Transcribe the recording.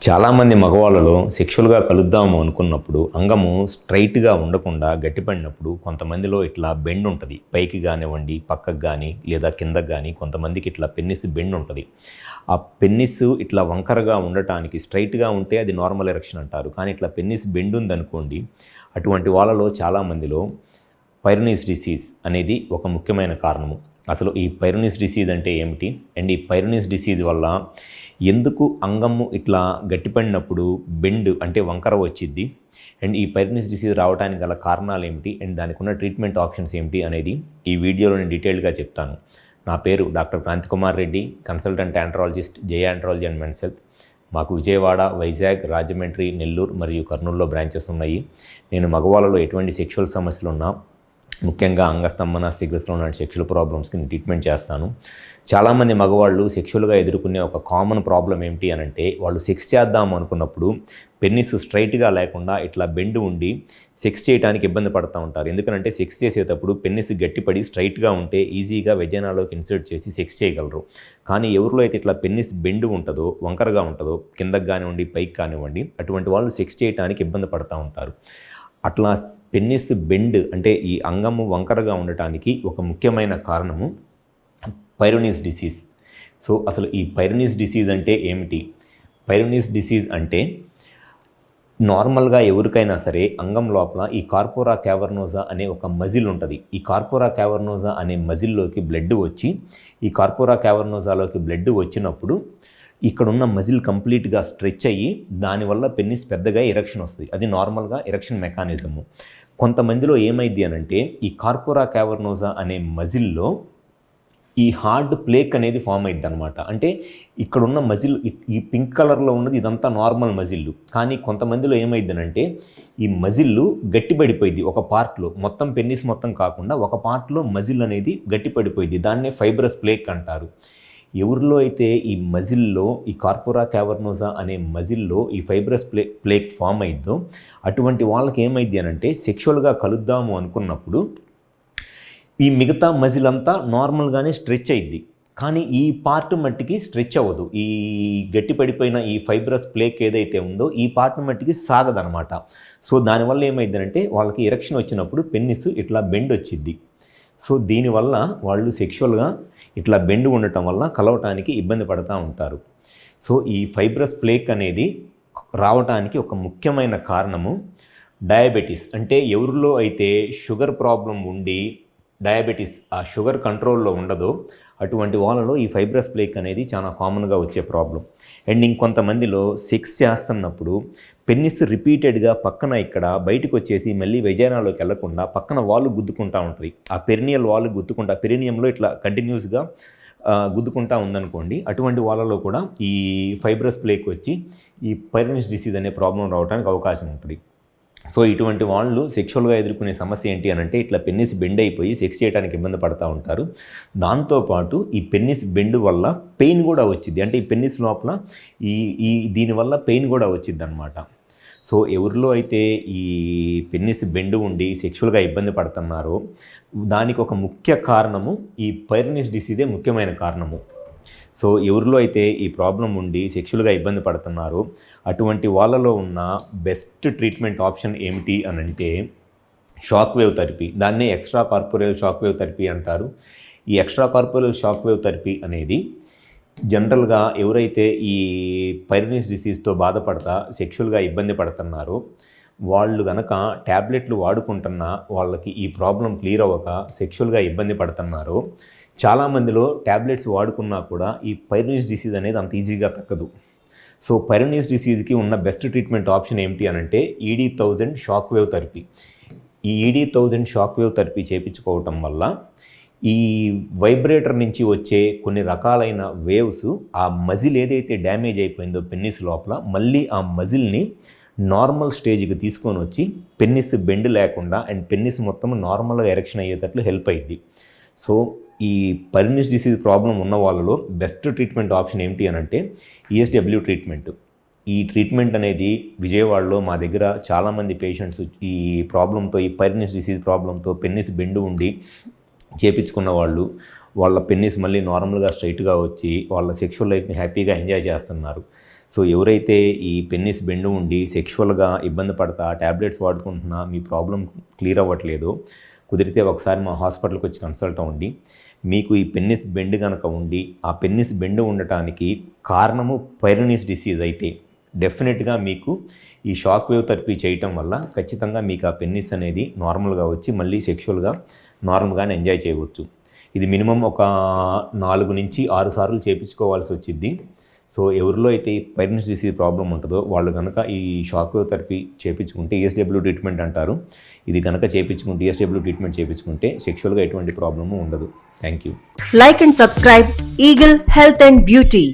చాలామంది మగవాళ్ళలో సెక్షువల్గా కలుద్దాము అనుకున్నప్పుడు అంగము స్ట్రైట్గా ఉండకుండా గట్టిపడినప్పుడు కొంతమందిలో ఇట్లా బెండ్ ఉంటుంది. పైకి కానివ్వండి, పక్కకు కానీ లేదా కిందకు కానీ కొంతమందికి ఇట్లా పెన్నిస్ బెండ్ ఉంటుంది. ఆ పెన్నిస్ ఇట్లా వంకరగా ఉండటానికి స్ట్రైట్గా ఉంటే అది నార్మల్ ఎరెక్షన్ అంటారు. కానీ ఇట్లా పెన్నిస్ బెండ్ ఉందనుకోండి, అటువంటి వాళ్ళలో చాలామందిలో పైరోనిస్ డిసీజ్ అనేది ఒక ముఖ్యమైన కారణము. అసలు ఈ పైరోనిస్ డిసీజ్ అంటే ఏమిటి అండ్ ఈ పైరోనిస్ డిసీజ్ వల్ల ఎందుకు అంగము ఇట్లా గట్టిపడినప్పుడు బెండ్ అంటే వంకర వచ్చిద్ది అండ్ ఈ పైరోనిస్ డిసీజ్ రావడానికి గల కారణాలు ఏమిటి అండ్ దానికి ఉన్న ట్రీట్మెంట్ ఆప్షన్స్ ఏమిటి అనేది ఈ వీడియోలో నేను డీటెయిల్గా చెప్తాను. నా పేరు doctor Krantikumar Reddy, consultant andrologist, Jaya andrology and men's health. మాకు విజయవాడ, వైజాగ్, రాజమండ్రి, నెల్లూరు మరియు కర్నూలులో బ్రాంచెస్ ఉన్నాయి. నేను మగవాళ్ళలో ఎటువంటి సెక్షువల్ సమస్యలు ఉన్నా, ముఖ్యంగా అంగస్తంభన, శీఘ్రస్లో ఉన్న సెక్షువల్ ప్రాబ్లమ్స్కి నేను ట్రీట్మెంట్ చేస్తాను. చాలామంది మగవాళ్ళు సెక్షువల్గా ఎదుర్కొనే ఒక కామన్ ప్రాబ్లం ఏమిటి అని అంటే, వాళ్ళు సెక్స్ చేద్దాము అనుకున్నప్పుడు పెన్నిస్ స్ట్రైట్గా లేకుండా ఇట్లా బెండ్ ఉండి సెక్స్ చేయడానికి ఇబ్బంది పడుతూ ఉంటారు. ఎందుకంటే సెక్స్ చేసేటప్పుడు పెన్నిస్ గట్టిపడి స్ట్రైట్గా ఉంటే ఈజీగా వెజైనాలోకి ఇన్సర్ట్ చేసి సెక్స్ చేయగలరు. కానీ ఎవరిలో అయితే ఇట్లా పెన్నిస్ బెండ్ ఉంటుందో, వంకరగా ఉంటుందో, కిందకు కానివ్వండి, పైకి కానివ్వండి, అటువంటి వాళ్ళు సెక్స్ చేయడానికి ఇబ్బంది పడుతూ ఉంటారు. అట్లా పెన్నిస్ బెండ్ అంటే ఈ అంగము వంకరగా ఉండటానికి ఒక ముఖ్యమైన కారణము పైరోనిస్ డిసీజ్. సో అసలు ఈ పైరోనిస్ డిసీజ్ అంటే ఏమిటి? పైరోనిస్ డిసీజ్ అంటే నార్మల్గా ఎవరికైనా సరే అంగం లోపల ఈ కార్పోరా క్యావర్నోజా అనే ఒక మజిల్ ఉంటుంది. ఈ కార్పోరా క్యావర్నోజా అనే మజిల్లోకి బ్లడ్ వచ్చి, ఈ కార్పోరా క్యావర్నోజాలోకి బ్లడ్ వచ్చినప్పుడు ఇక్కడున్న మజిల్ కంప్లీట్గా స్ట్రెచ్ అయ్యి దానివల్ల పెన్నిస్ పెద్దగా ఎరెక్షన్ వస్తుంది. అది నార్మల్గా ఎరెక్షన్ మెకానిజము. కొంతమందిలో ఏమైంది అనంటే ఈ కార్పోరా క్యావర్నోజా అనే మజిల్లో ఈ హార్డ్ ప్లేక్ అనేది ఫామ్ అయింది అనమాట. అంటే ఇక్కడున్న మజిల్ ఈ పింక్ కలర్లో ఉన్నది ఇదంతా నార్మల్ మజిల్లు. కానీ కొంతమందిలో ఏమైందనంటే ఈ మజిల్లు గట్టిపడిపోయింది ఒక పార్ట్లో, మొత్తం పెన్నిస్ మొత్తం కాకుండా ఒక పార్ట్లో మజిల్ అనేది గట్టిపడిపోయింది. దాన్నే ఫైబ్రస్ ప్లేక్ అంటారు. ఎవరిలో అయితే ఈ మజిల్లో ఈ కార్పోరా క్యావర్నోజా అనే మజిల్లో ఈ ఫైబ్రస్ ప్లేక్ ఫామ్ అయిందో అటువంటి వాళ్ళకి ఏమైంది అనంటే సెక్షువల్గా కలుద్దాము అనుకున్నప్పుడు ఈ మిగతా మజిల్ అంతా నార్మల్గానే స్ట్రెచ్ అయింది. కానీ ఈ పార్ట్ మట్టికి స్ట్రెచ్ అవ్వదు. ఈ గట్టిపడిపోయిన ఈ ఫైబ్రస్ ప్లేక్ ఏదైతే ఉందో ఈ పార్ట్ మట్టికి సాగదనమాట. సో దానివల్ల ఏమైందంటే వాళ్ళకి ఎరెక్షన్ వచ్చినప్పుడు పెన్నిస్ ఇట్లా బెండ్ వచ్చింది. సో దీనివల్ల వాళ్ళు సెక్షువల్గా ఇట్లా బెండ్ ఉండటం వల్ల కలవటానికి ఇబ్బంది పడుతూ ఉంటారు. సో ఈ ఫైబ్రస్ ప్లేక్ అనేది రావటానికి ఒక ముఖ్యమైన కారణము డయాబెటీస్. అంటే ఎవరిలో అయితే షుగర్ ప్రాబ్లం ఉండి డయాబెటీస్ ఆ షుగర్ కంట్రోల్లో ఉండదో అటువంటి వాళ్ళలో ఈ ఫైబ్రస్ ప్లేక్ అనేది చాలా కామన్గా వచ్చే ప్రాబ్లం. అండ్ ఇంకొంతమందిలో సెక్స్ చేస్తున్నప్పుడు పెన్నిస్ రిపీటెడ్గా పక్కన ఇక్కడ బయటకు వచ్చేసి మళ్ళీ వెజైనాలోకి వెళ్లకుండా పక్కన వాలు గుద్దుకుంటూ ఉంటుంది. ఆ పెరినియల్ వాలు గుద్దుకుంటా, పెరినియంలో ఇట్లా కంటిన్యూస్గా గుద్దుకుంటా ఉందనుకోండి, అటువంటి వాళ్ళలో కూడా ఈ ఫైబ్రస్ ప్లేక్ వచ్చి ఈ పైరోనిస్ డిసీజ్ అనే ప్రాబ్లం రావడానికి అవకాశం ఉంటుంది. సో ఇటువంటి వాళ్ళు సెక్షువల్గా ఎదుర్కొనే సమస్య ఏంటి అని అంటే ఇట్లా పెన్నిస్ బెండ్ అయిపోయి సెక్స్ చేయడానికి ఇబ్బంది పడుతూ ఉంటారు. దాంతోపాటు ఈ పెన్నిస్ బెండ్ వల్ల పెయిన్ కూడా వచ్చింది. అంటే ఈ పెన్నిస్ లోపల ఈ దీనివల్ల పెయిన్ కూడా వచ్చింది అనమాట. సో ఎవరిలో అయితే ఈ పెన్నిస్ బెండ్ ఉండి సెక్షువల్గా ఇబ్బంది పడుతున్నారో దానికి ఒక ముఖ్య కారణము ఈ పైరోనిస్ డిసీజే ముఖ్యమైన కారణము. సో ఎవరిలో అయితే ఈ ప్రాబ్లం ఉండి సెక్షువల్గా ఇబ్బంది పడుతున్నారో అటువంటి వాళ్ళలో ఉన్న బెస్ట్ ట్రీట్మెంట్ ఆప్షన్ ఏమిటి అని అంటే షాక్ వేవ్ థెరపీ. దాన్నే extra corporeal shock wave therapy అంటారు. ఈ extra corporeal shock wave therapy అనేది జనరల్గా ఎవరైతే ఈ పైరోనిస్ డిసీజ్తో బాధపడతా సెక్షువల్గా ఇబ్బంది పడుతున్నారో వాళ్ళు కనుక ట్యాబ్లెట్లు వాడుకుంటున్నా వాళ్ళకి ఈ ప్రాబ్లం క్లియర్ అవ్వక సెక్షువల్గా ఇబ్బంది పడుతున్నారో చాలామందిలో ట్యాబ్లెట్స్ వాడుకున్నా కూడా ఈ పైరోనిస్ డిసీజ్ అనేది అంత ఈజీగా తగ్గదు. సో పైరోనిస్ డిసీజ్కి ఉన్న బెస్ట్ ట్రీట్మెంట్ ఆప్షన్ ఏమిటి అనంటే ED1000 షాక్ వేవ్ థెరపీ. ఈ ED1000 షాక్ వేవ్ థెరపీ చేయించుకోవటం వల్ల ఈ వైబ్రేటర్ నుంచి వచ్చే కొన్ని రకాలైన వేవ్స్ ఆ మజిల్ ఏదైతే డ్యామేజ్ అయిపోయిందో పెన్నిస్ లోపల మళ్ళీ ఆ మజిల్ని నార్మల్ స్టేజ్కి తీసుకొని వచ్చి పెన్నిస్ బెండ్ లేకుండా అండ్ పెన్నిస్ మొత్తం నార్మల్గా ఎరెక్షన్ అయ్యేటట్లు హెల్ప్ అయ్యింది. సో ఈ పైరోనిస్ డిసీజ్ ప్రాబ్లం ఉన్న వాళ్ళలో బెస్ట్ ట్రీట్మెంట్ ఆప్షన్ ఏమిటి అని అంటే ESW ట్రీట్మెంట్. ఈ ట్రీట్మెంట్ అనేది విజయవాడలో మా దగ్గర చాలామంది పేషెంట్స్ ఈ ప్రాబ్లంతో, ఈ పైరోనిస్ డిసీజ్ ప్రాబ్లంతో పెన్నిస్ బెండ్ ఉండి చేపించుకున్న వాళ్ళు వాళ్ళ పెన్నిస్ మళ్ళీ నార్మల్గా స్ట్రైట్గా వచ్చి వాళ్ళ సెక్షువల్ లైఫ్ని హ్యాపీగా ఎంజాయ్ చేస్తున్నారు. సో ఎవరైతే ఈ పెన్నిస్ బెండ్ ఉండి సెక్షువల్గా ఇబ్బంది పడతా ట్యాబ్లెట్స్ వాడుకుంటున్నా మీ ప్రాబ్లం క్లియర్ అవ్వట్లేదు, కుదిరితే ఒకసారి మా హాస్పిటల్కి వచ్చి కన్సల్ట్ అవ్వండి. మీకు ఈ పెన్నిస్ బెండ్ కనుక ఉండి ఆ పెన్నిస్ బెండ్ ఉండటానికి కారణము పైరోనిస్ డిసీజ్ అయితే డెఫినెట్గా మీకు ఈ షాక్ వేవ్ థెరపీ చేయటం వల్ల ఖచ్చితంగా మీకు ఆ పెన్నిస్ అనేది నార్మల్గా వచ్చి మళ్ళీ సెక్షువల్గా నార్మల్గానే ఎంజాయ్ చేయవచ్చు. ఇది మినిమం ఒక 4 నుంచి 6 సార్లు చేయించుకోవాల్సి వచ్చింది. సో ఎవరిలో అయితే పైరోనిస్ డిసీజ్ ప్రాబ్లం ఉంటుందో వాళ్ళు కనుక ఈ షాక్ వేవ్ థెరపీ చేయించుకుంటే ESW ట్రీట్మెంట్ అంటారు. ఇది కనుక చేయించుకుంటే ESW ట్రీట్మెంట్ చేయించుకుంటే సెక్షువల్గా ఎటువంటి ప్రాబ్లము ఉండదు. Thank you. Like and subscribe Eagle Health and Beauty.